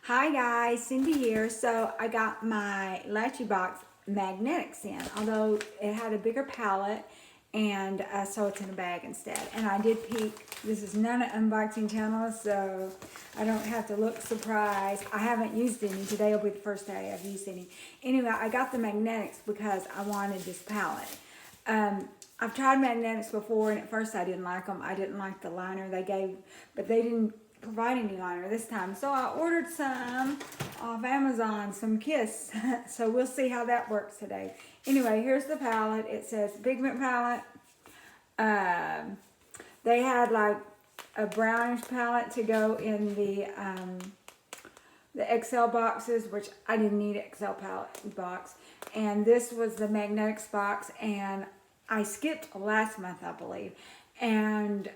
Hi guys, Cindy here. So I got my Lashybox magnetics in, although it had a bigger palette, and so it's in a bag instead. And I did peek. This is not an unboxing channel, so I don't have to look surprised. I haven't used any. Today will be the first day I've used any. Anyway, I got the magnetics because I wanted this palette. I've tried magnetics before, and at first I didn't like them. I didn't like the liner they gave, but they didn't provide any liner this time. So I ordered some off Amazon, some Kiss. So we'll see how that works today. Anyway, here's the palette. It says pigment palette. They had like a brownish palette to go in the XL boxes, which I didn't need an XL palette box. And this was the magnetics box, and I skipped last month, I believe. And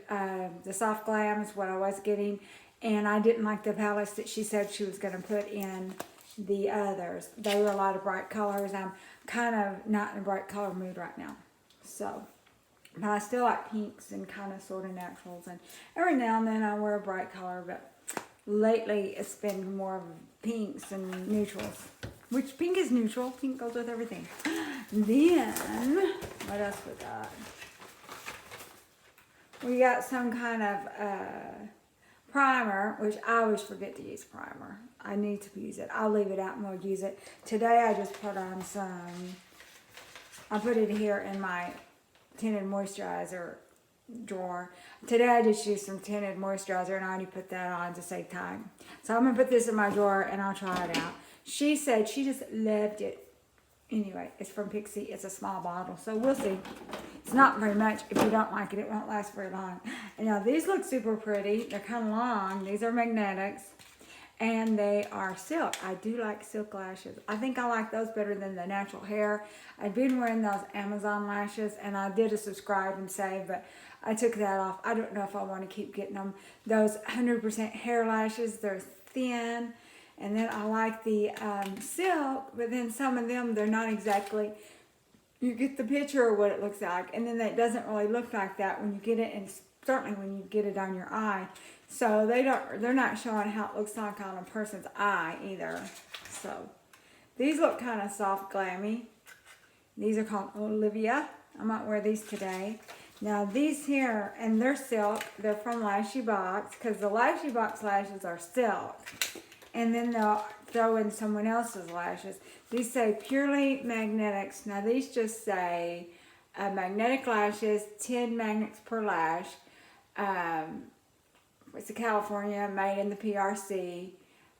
the soft glam is what I was getting, and I didn't like the palettes that she said she was going to put in the others. They were a lot of bright colors. I'm kind of not in a bright color mood right now, so, but I still like pinks and kind of sort of naturals, and every now and then I wear a bright color, but lately it's been more of pinks and neutrals, which pink is neutral. Pink goes with everything. Then what else we got? We got some kind of primer, which I always forget to use primer. I need to use it. I'll leave it out and we'll use it. Today I just put on some, I put it here in my tinted moisturizer drawer. Today I just used some tinted moisturizer, and I already put that on to save time. So I'm going to put this in my drawer and I'll try it out. She said she just loved it. Anyway, it's from Pixie. It's a small bottle, so we'll see. It's not very much. If you don't like it, it won't last very long. And now these look super pretty. They're kind of long. These are magnetics, and they are silk. I do like silk lashes. I think I like those better than the natural hair. I've been wearing those Amazon lashes, and I did a subscribe and save, but I took that off. I don't know if I want to keep getting them. Those 100% hair lashes, they're thin. And then I like the silk, but then some of them, they're not exactly, you get the picture of what it looks like, and then it doesn't really look like that when you get it, and certainly when you get it on your eye. So they're not showing how it looks like on a person's eye either. So these look kind of soft glammy. These are called Olivia. I might wear these today. Now these here, and they're silk, they're from Lashybox, because the Lashybox lashes are silk. And then they'll throw in someone else's lashes. These say purely magnetics. Now these just say magnetic lashes, 10 magnets per lash. It's a California, made in the PRC.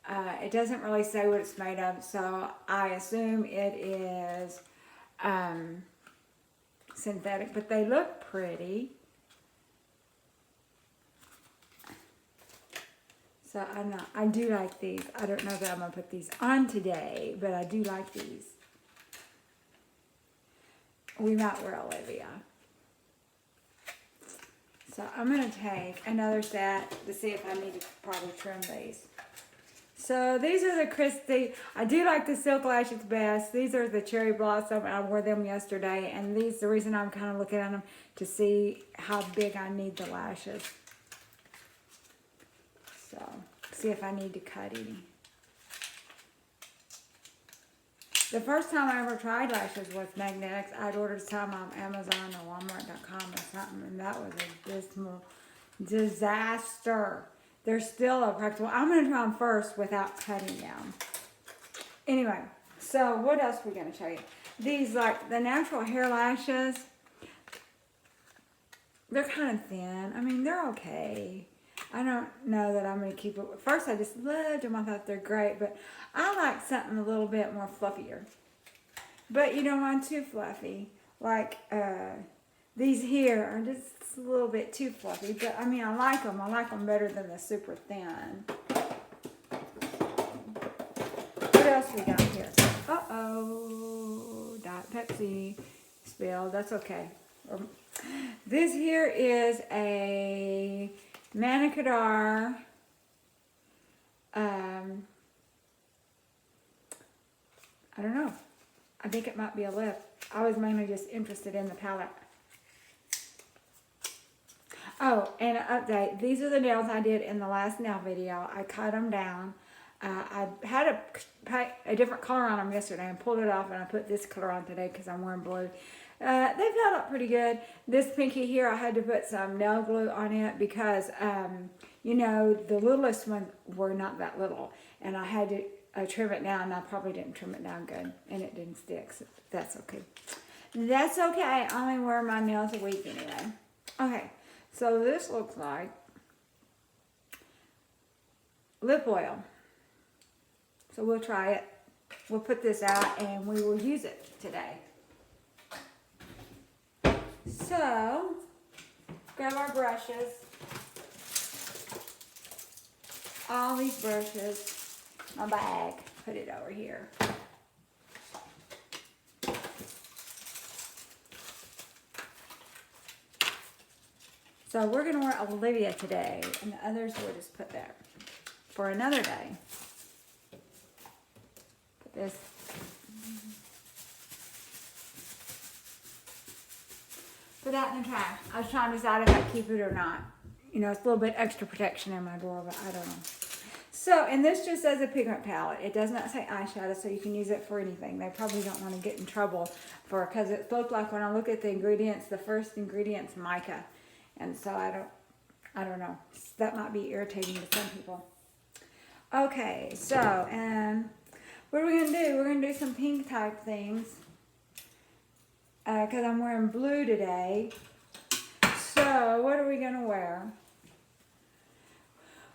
It doesn't really say what it's made of, so I assume it is synthetic, but they look pretty. So I do like these. I don't know that I'm going to put these on today, but I do like these. We might wear Olivia. So I'm going to take another set to see if I need to probably trim these. So these are the Christy. I do like the silk lashes best. These are the Cherry Blossom. I wore them yesterday, and these, the reason I'm kind of looking at them to see how big I need the lashes. So, see if I need to cut any. The first time I ever tried lashes was magnetics. I'd ordered some on Amazon or Walmart.com or something, and that was a dismal disaster. They're still practical. I'm going to try them first without cutting them. Anyway, so what else are we going to show you? These, like the natural hair lashes, they're kind of thin. I mean, they're okay. I don't know that I'm going to keep it. At first, I just loved them. I thought they're great, but I like something a little bit more fluffier. But you don't want too fluffy. Like these here are just a little bit too fluffy. But I mean, I like them. I like them better than the super thin. What else we got here? Uh-oh. Diet Pepsi spilled. That's okay. This here is a Manicadar, I don't know. I think it might be a lip. I was mainly just interested in the palette. Oh, and an update. These are the nails I did in the last nail video. I cut them down. I had a different color on them yesterday and pulled it off, and I put this color on today because I'm wearing blue. They've held up pretty good. This pinky here, I had to put some nail glue on it because, you know, the littlest ones were not that little. And I had to trim it down, and I probably didn't trim it down good, and it didn't stick, so that's okay. That's okay. I only wear my nails a week anyway. Okay, so this looks like lip oil. So we'll try it. We'll put this out and we will use it today. So, grab our brushes. All these brushes. My bag. Put it over here. So we're going to wear Olivia today, and the others we'll just put there for another day. Put this. Put that in the trash. I was trying to decide if I keep it or not. You know, it's a little bit extra protection in my drawer, but I don't know. So, and this just says a pigment palette. It does not say eyeshadow, so you can use it for anything. They probably don't want to get in trouble for, because it looked like when I look at the ingredients, the first ingredient's mica. And so I don't know. That might be irritating to some people. Okay, so, and what are we going to do? We're going to do some pink type things. Because I'm wearing blue today. So, what are we going to wear?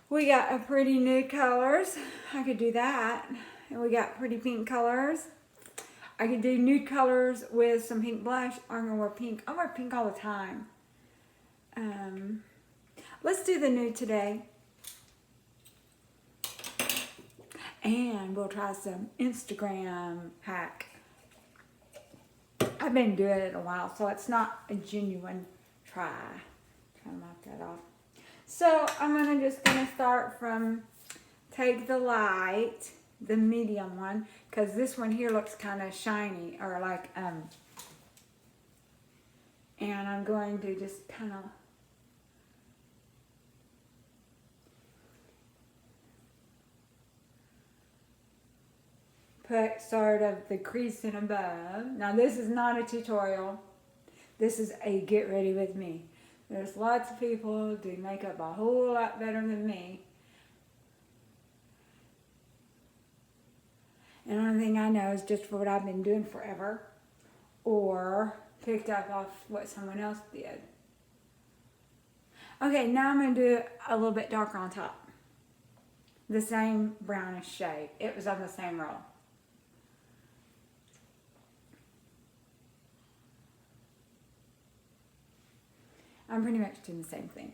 We got a pretty nude colors. I could do that. And we got pretty pink colors. I could do nude colors with some pink blush. I'm going to wear pink. I wear pink all the time. Let's do the nude today. And we'll try some Instagram hack. I've been doing it a while, so it's not a genuine try. Try to knock that off. So I'm just gonna start from, take the light, the medium one, because this one here looks kind of shiny, or like, and I'm going to just kind of put sort of the crease and above. Now this is not a tutorial. This is a get ready with me. There's lots of people who do makeup a whole lot better than me. And the only thing I know is just for what I've been doing forever, or picked up off what someone else did. Okay, now I'm going to do a little bit darker on top. The same brownish shade. It was on the same roll. I'm pretty much doing the same thing.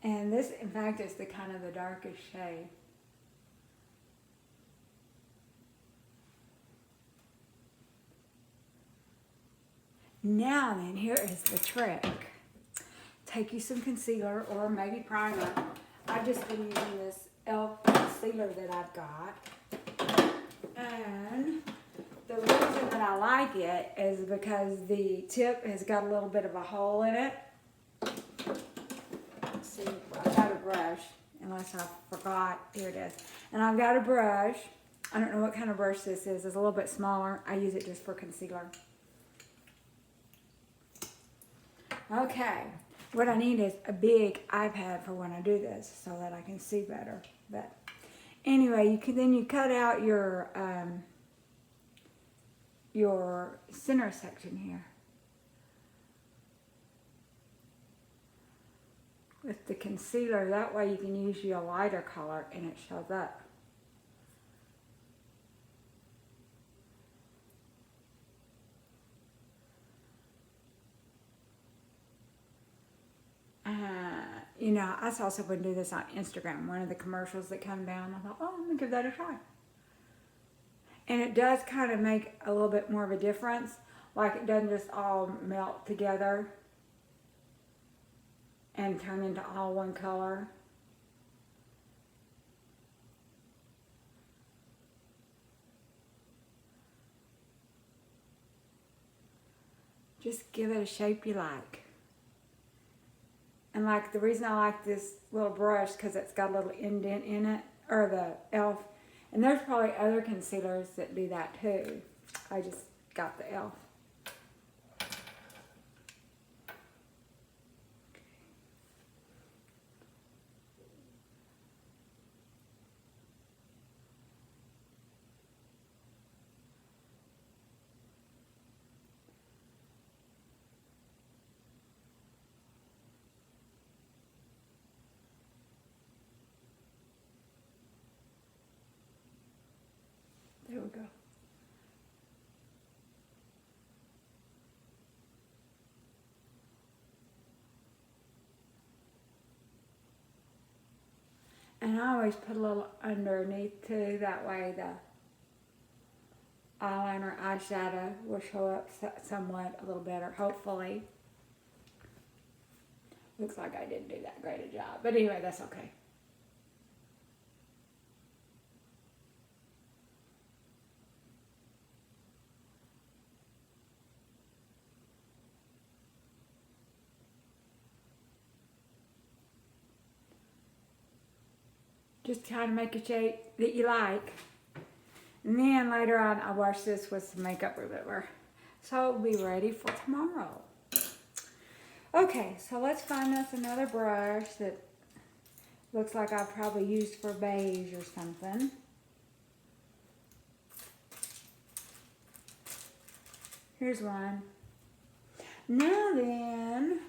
And this, in fact, is the kind of the darkest shade. Now then, here is the trick. Take you some concealer or maybe primer. I've just been using this e.l.f. concealer that I've got. And the reason that I like it is because the tip has got a little bit of a hole in it. Let's see, I've got a brush, unless I forgot. Here it is. And I've got a brush. I don't know what kind of brush this is. It's a little bit smaller. I use it just for concealer. Okay. What I need is a big iPad for when I do this so that I can see better. But anyway, you cut out your center section here with the concealer. That way you can use your lighter color and it shows up. You know, I saw someone do this on Instagram, one of the commercials that come down. I thought, oh, I'm going to give that a try. And it does kind of make a little bit more of a difference. Like it doesn't just all melt together and turn into all one color. Just give it a shape you like. And like the reason I like this little brush because it's got a little indent in it, or the e.l.f. And there's probably other concealers that do that too. I just got the e.l.f. There we go. And I always put a little underneath too, that way the eyeliner, eyeshadow will show up somewhat a little better, hopefully. Looks like I didn't do that great a job, but anyway, that's okay. Just try to make a shape that you like. And then later on, I'll wash this with some makeup remover. So it'll be ready for tomorrow. Okay, so let's find us another brush that looks like I've probably used for beige or something. Here's one. Now then,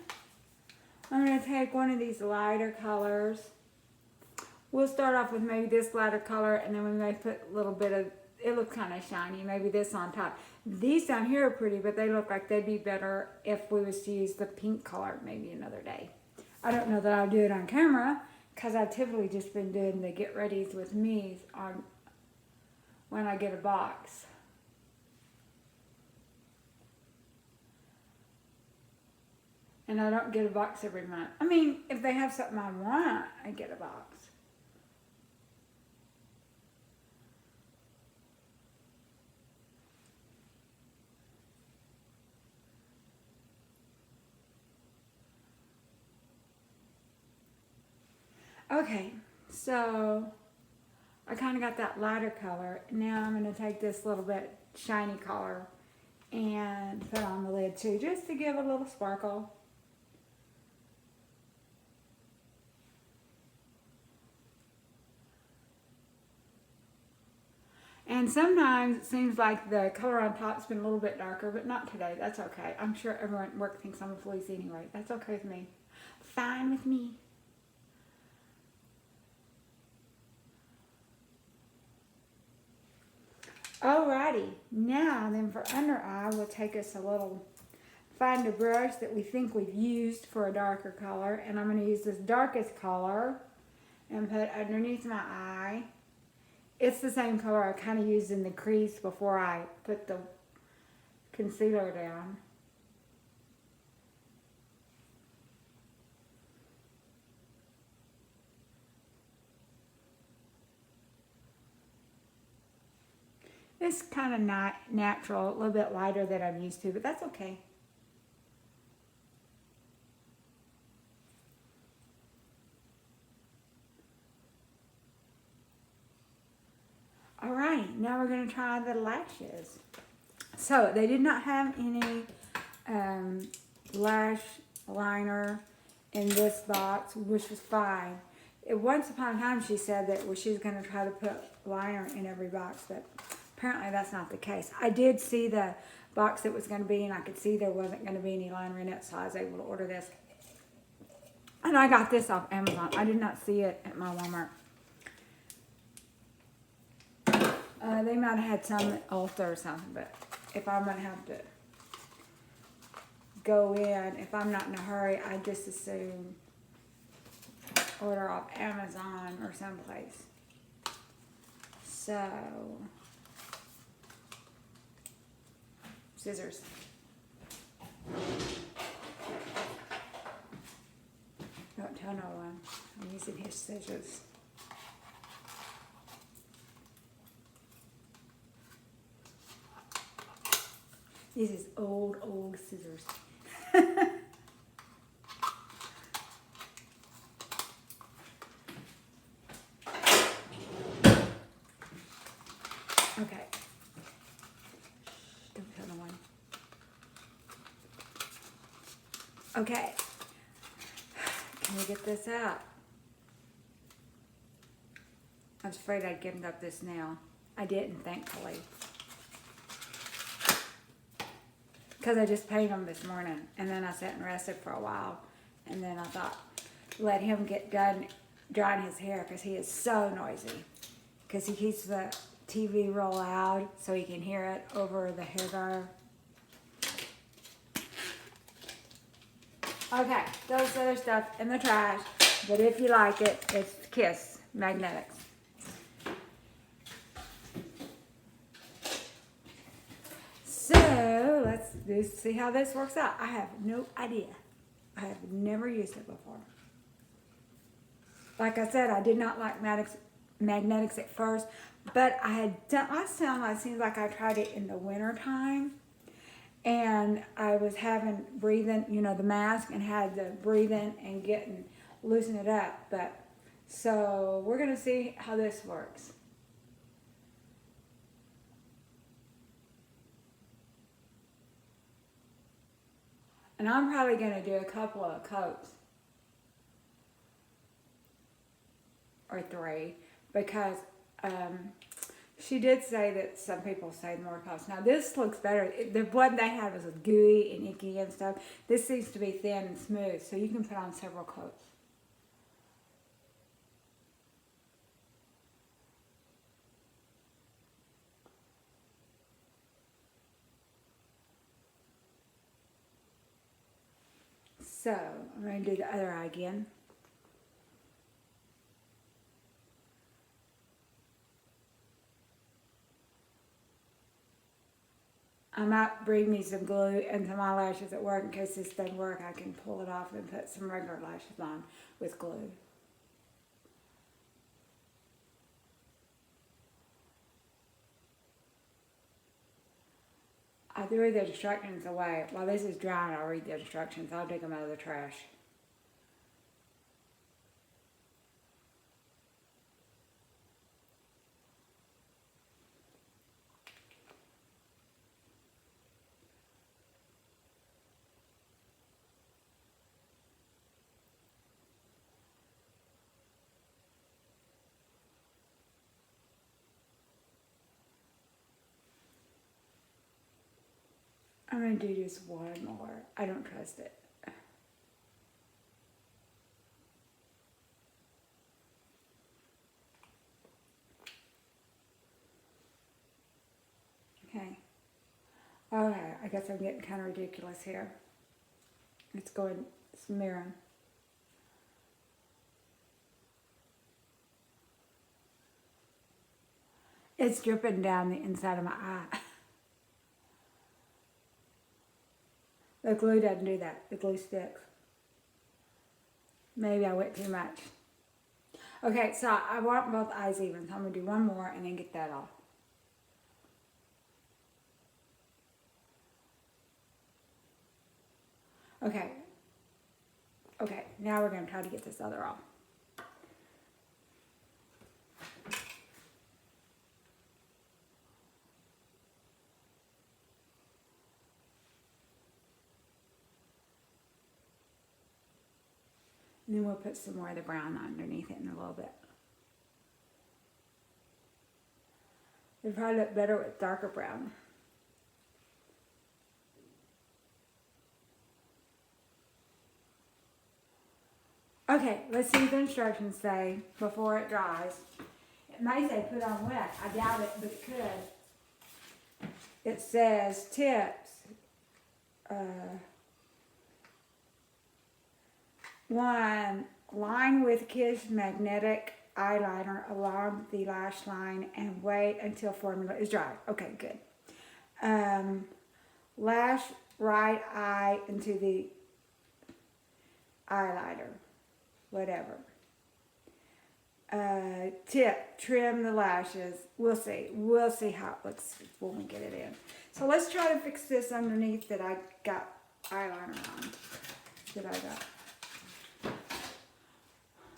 I'm going to take one of these lighter colors. We'll start off with maybe this lighter color, and then we may put a little bit of, it looks kind of shiny, maybe this on top. These down here are pretty, but they look like they'd be better if we was to use the pink color maybe another day. I don't know that I'll do it on camera, because I've typically just been doing the get readies with me on when I get a box. And I don't get a box every month. I mean, if they have something I want, I get a box. Okay, so I kind of got that lighter color. Now I'm going to take this little bit shiny color and put on the lid too, just to give a little sparkle. And sometimes it seems like the color on top's been a little bit darker, but not today. That's okay. I'm sure everyone at work thinks I'm a fleece anyway. That's okay with me. Fine with me. Alrighty, now then for under eye, we'll take us a little, find a brush that we think we've used for a darker color, and I'm going to use this darkest color and put underneath my eye. It's the same color I kind of used in the crease before I put the concealer down. It's kind of not natural, a little bit lighter than I'm used to, but that's okay. All right, now we're going to try the lashes. So they did not have any lash liner in this box, which was fine. Once upon a time she said that she was going to try to put liner in every box, but apparently that's not the case. I did see the box it was going to be, and I could see there wasn't going to be any liner in it, so I was able to order this. And I got this off Amazon. I did not see it at my Walmart. They might have had some at Ulta or something, but if I'm going to have to go in, if I'm not in a hurry, I just assume order off Amazon or someplace. So, scissors. Don't tell no one. I'm using his scissors. This is old scissors. Okay. Don't tell no one. Okay. Can we get this out? I was afraid I'd given up this nail. I didn't, thankfully. Because I just painted them this morning. And then I sat and rested for a while. And then I thought, let him get done drying his hair because he is so noisy. Because he keeps the TV real loud so he can hear it over the hair dryer. Okay, those other stuff in the trash. But if you like it, it's Kiss Magnetics. So let's see how this works out. I have no idea. I have never used it before. Like I said, I did not like magnetics at first, but I had done, last time it seems like I tried it in the winter time, and I was having breathing, you know, the mask, and had the breathing and loosen it up. But so we're gonna see how this works. And I'm probably going to do a couple of coats. Or 3. Because she did say that some people say more coats. Now this looks better. The one they had was gooey and icky and stuff. This seems to be thin and smooth. So you can put on several coats. So, I'm going to do the other eye again. I might bring me some glue into my lashes at work in case this doesn't work. I can pull it off and put some regular lashes on with glue. I threw the instructions away. While this is drying, I'll read the instructions. I'll dig them out of the trash. I'm going to do just one more. I don't trust it. Okay. Okay, I guess I'm getting kind of ridiculous here. It's smearing. It's dripping down the inside of my eye. The glue doesn't do that. The glue sticks. Maybe I went too much. Okay, so I want both eyes even. So I'm going to do one more and then get that off. Okay. Okay, now we're going to try to get this other off. And then we'll put some more of the brown underneath it in a little bit. It'd probably look better with darker brown. Okay, let's see what the instructions say before it dries. It may say put on wet. I doubt it, but it could. It says tips. 1, line with Kiss magnetic eyeliner along the lash line and wait until formula is dry. Okay, good. Lash right eye into the eyeliner. Whatever. Tip, trim the lashes. We'll see. We'll see how it looks when we get it in. So let's try to fix this underneath that I got eyeliner on. That I got.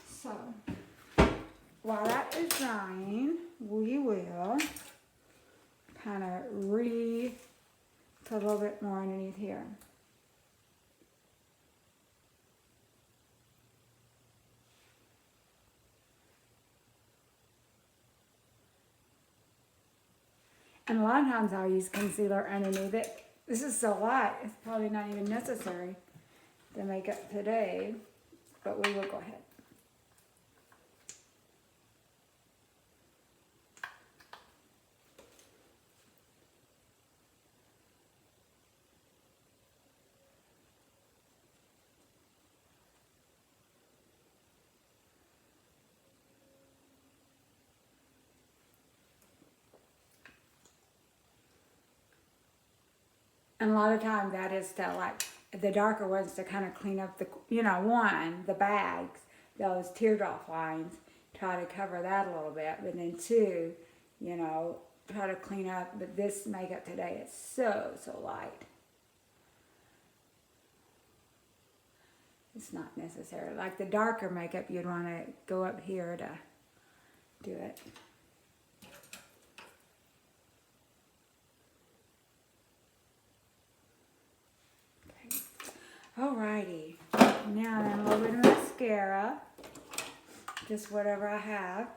So, while that is drying, we will kind of put a little bit more underneath here. And a lot of times I'll use concealer underneath it. This is so light, it's probably not even necessary to make up today, but we will go ahead. And a lot of times that is to like the darker ones to kind of clean up the, the bags, those teardrop lines, try to cover that a little bit. But then two, try to clean up. But this makeup today is so light. It's not necessary. Like the darker makeup, you'd want to go up here to do it. Alrighty, now then a little bit of mascara, just whatever I have.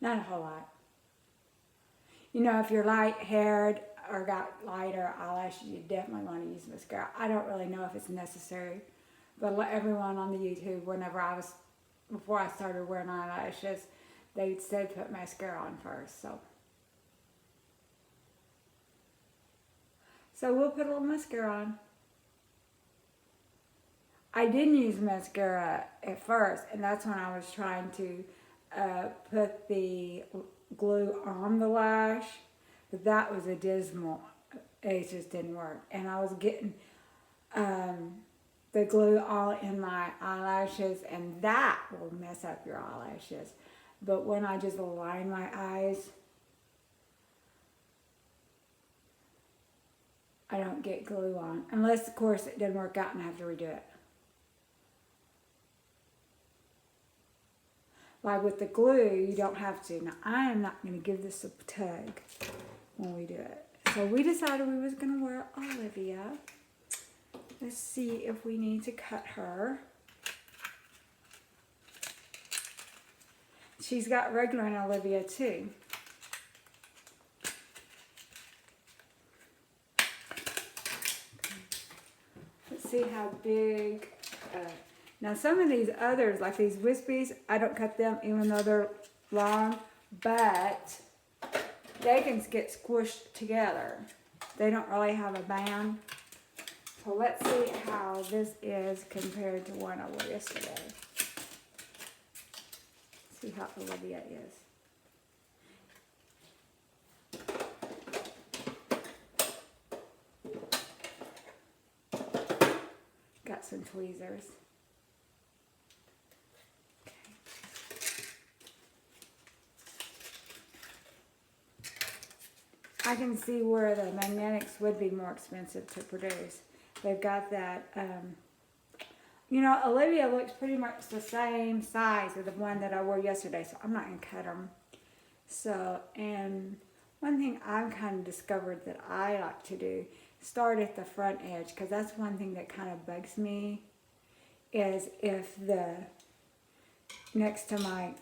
Not a whole lot. If you're light-haired or got lighter eyelashes, you definitely want to use mascara. I don't really know if it's necessary, but everyone on the YouTube, before I started wearing eyelashes, they said put mascara on first. So we'll put a little mascara on. I didn't use mascara at first, and that's when I was trying to put the glue on the lash, but that was a dismal. It just didn't work, and I was getting the glue all in my eyelashes, and that will mess up your eyelashes. But when I just align my eyes, I don't get glue on, unless of course it doesn't work out and I have to redo it. Like with the glue, you don't have to. Now, I am not going to give this a tug when we do it. So we decided we was going to wear Olivia. Let's see if we need to cut her. She's got regular in Olivia too. Let's see how big... Now some of these others, like these wispies, I don't cut them even though they're long, but they can get squished together. They don't really have a band. So let's see how this is compared to one I wore yesterday. See how Olivia is. Got some tweezers. I can see where the magnetics would be more expensive to produce. They've got that, Olivia looks pretty much the same size as the one that I wore yesterday, so I'm not going to cut them. So, and one thing I've kind of discovered that I like to do, start at the front edge, because that's one thing that kind of bugs me, is if the, next to my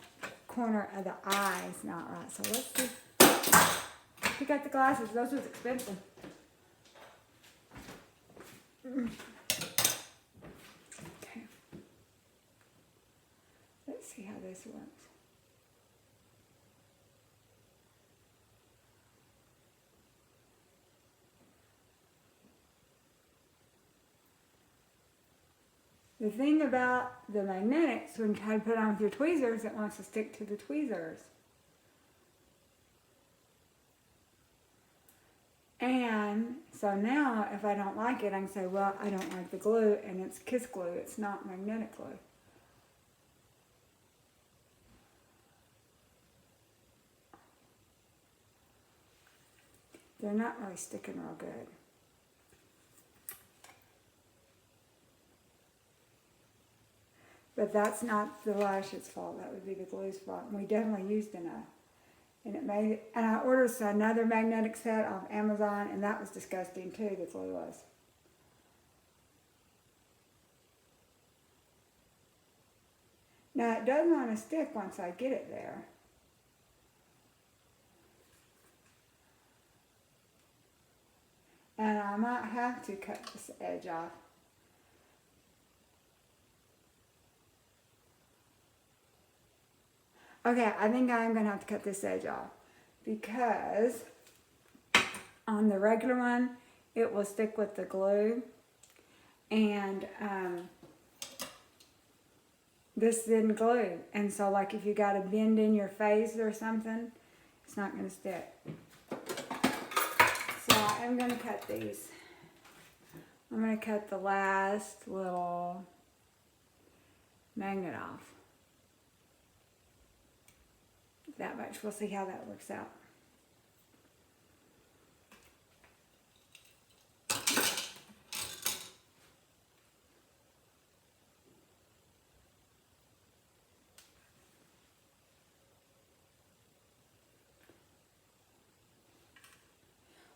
corner of the eye is not right. So let's see. Pick out the glasses. Those was expensive. Okay. Let's see how this works. The thing about the magnetics, when you try to put it on with your tweezers, it wants to stick to the tweezers. And so now if I don't like it, I can say, well, I don't like the glue, and it's kiss glue. It's not magnetic glue. They're not really sticking real good. But that's not the lash's fault. That would be the glue's fault. And we definitely used enough. And it made it, and I ordered another magnetic set off Amazon, and that was disgusting too, the glue was. Now it does want to stick once I get it there. And I might have to cut this edge off. Okay, I think I'm going to have to cut this edge off because on the regular one, it will stick with the glue. And this didn't glue. And so like if you got a bend in your face or something, it's not going to stick. So I'm going to cut these. I'm going to cut the last little magnet off. That much. We'll see how that works out.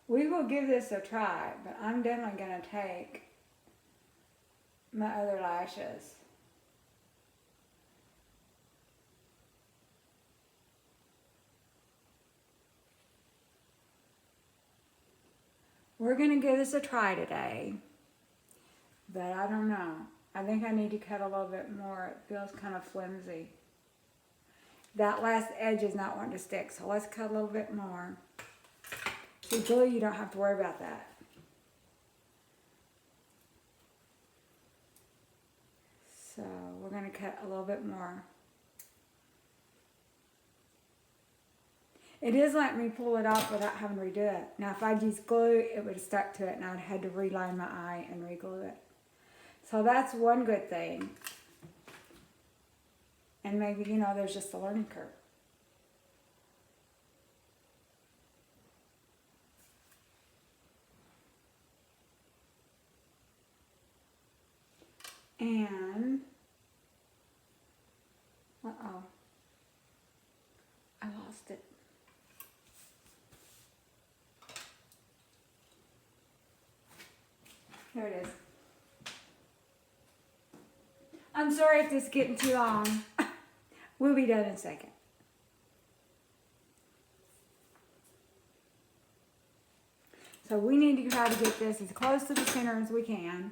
We will give this a try, but I'm definitely going to take my other lashes. We're going to give this a try today, but I don't know. I think I need to cut a little bit more. It feels kind of flimsy. That last edge is not wanting to stick, so let's cut a little bit more. See, glue, you don't have to worry about that. So we're going to cut a little bit more. It is letting me pull it off without having to redo it. Now, if I'd used glue, it would have stuck to it, and I'd had to reline my eye and re-glue it. So that's one good thing. And maybe, you know, there's just a learning curve. And, uh-oh, I lost it. There it is. I'm sorry if this is getting too long. We'll be done in a second. So we need to try to get this as close to the center as we can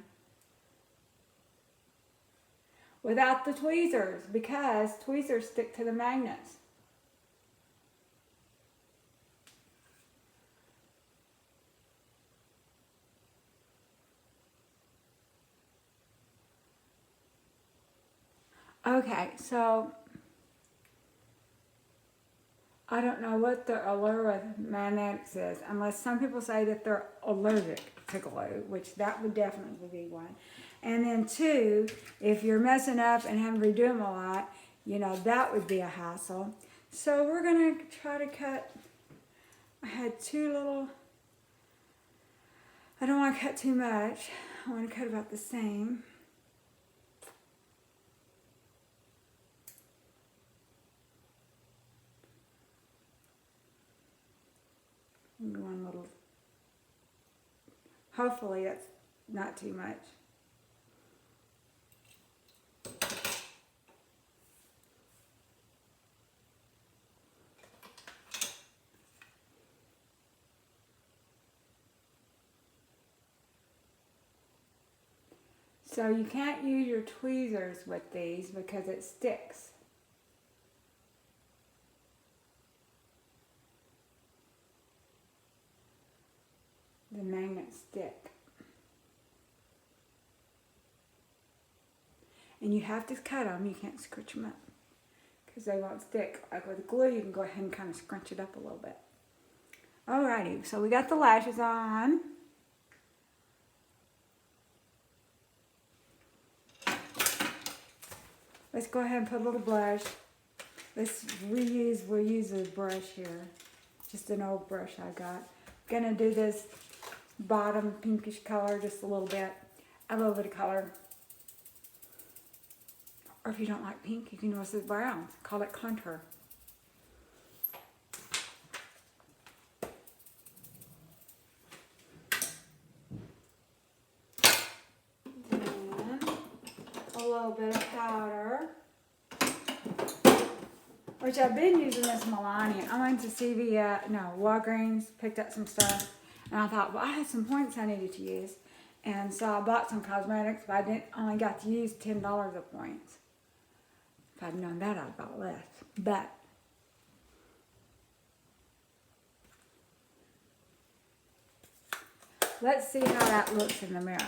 without the tweezers, because tweezers stick to the magnets. Okay, so I don't know what the allure with magnetics is, unless some people say that they're allergic to glue, which that would definitely be one. And then two, if you're messing up and having to redo them a lot, you know, that would be a hassle. So we're going to try to cut, I had two little, I don't want to cut too much. I want to cut about the same. One little, hopefully that's not too much. So you can't use your tweezers with these because it sticks. The magnets stick. And you have to cut them, you can't scrunch them up because they won't stick. Like with glue, you can go ahead and kind of scrunch it up a little bit. Alrighty, so we got the lashes on. Let's go ahead and put a little blush. We'll use a brush here. Just an old brush I got. Gonna do this bottom pinkish color just a little bit. A little bit of color. Or if you don't like pink, you can use the brown. Call it contour. Then a little bit of powder. Which I've been using this Melania. I went to Walgreens, picked up some stuff, and I thought, well, I had some points I needed to use. And so I bought some cosmetics, but I only got to use $10 of points. If I'd known that, I'd bought less. But let's see how that looks in the mirror.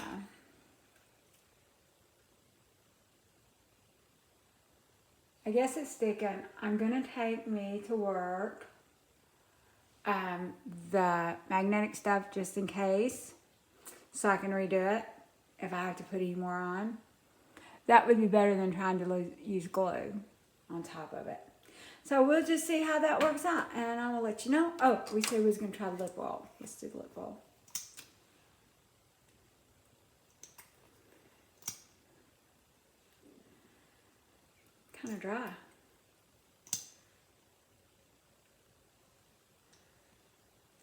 I guess it's sticking. I'm going to take me to work the magnetic stuff just in case, so I can redo it if I have to put any more on. That would be better than trying to use glue on top of it. So we'll just see how that works out, and I will let you know. Oh, we said we was going to try the lip oil. Let's do the lip oil. Kind of dry.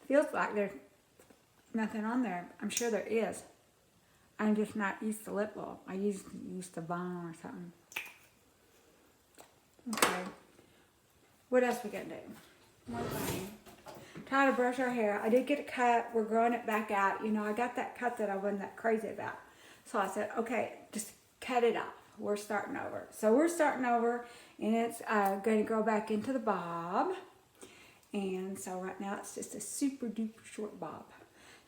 Feels like there's nothing on there. I'm sure there is. I'm just not used to lip oil. I used to balm or something. Okay. What else we gonna do? One thing. Try to brush our hair. I did get a cut. We're growing it back out. You know, I got that cut that I wasn't that crazy about. So I said, okay, just cut it off. We're starting over. So we're starting over, and it's going to go back into the bob. And so right now it's just a super duper short bob.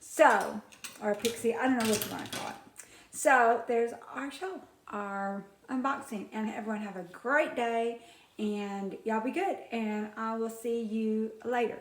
So, or a pixie, I don't know what you want to call it. So there's our show, our unboxing, and everyone have a great day, and y'all be good, and I will see you later.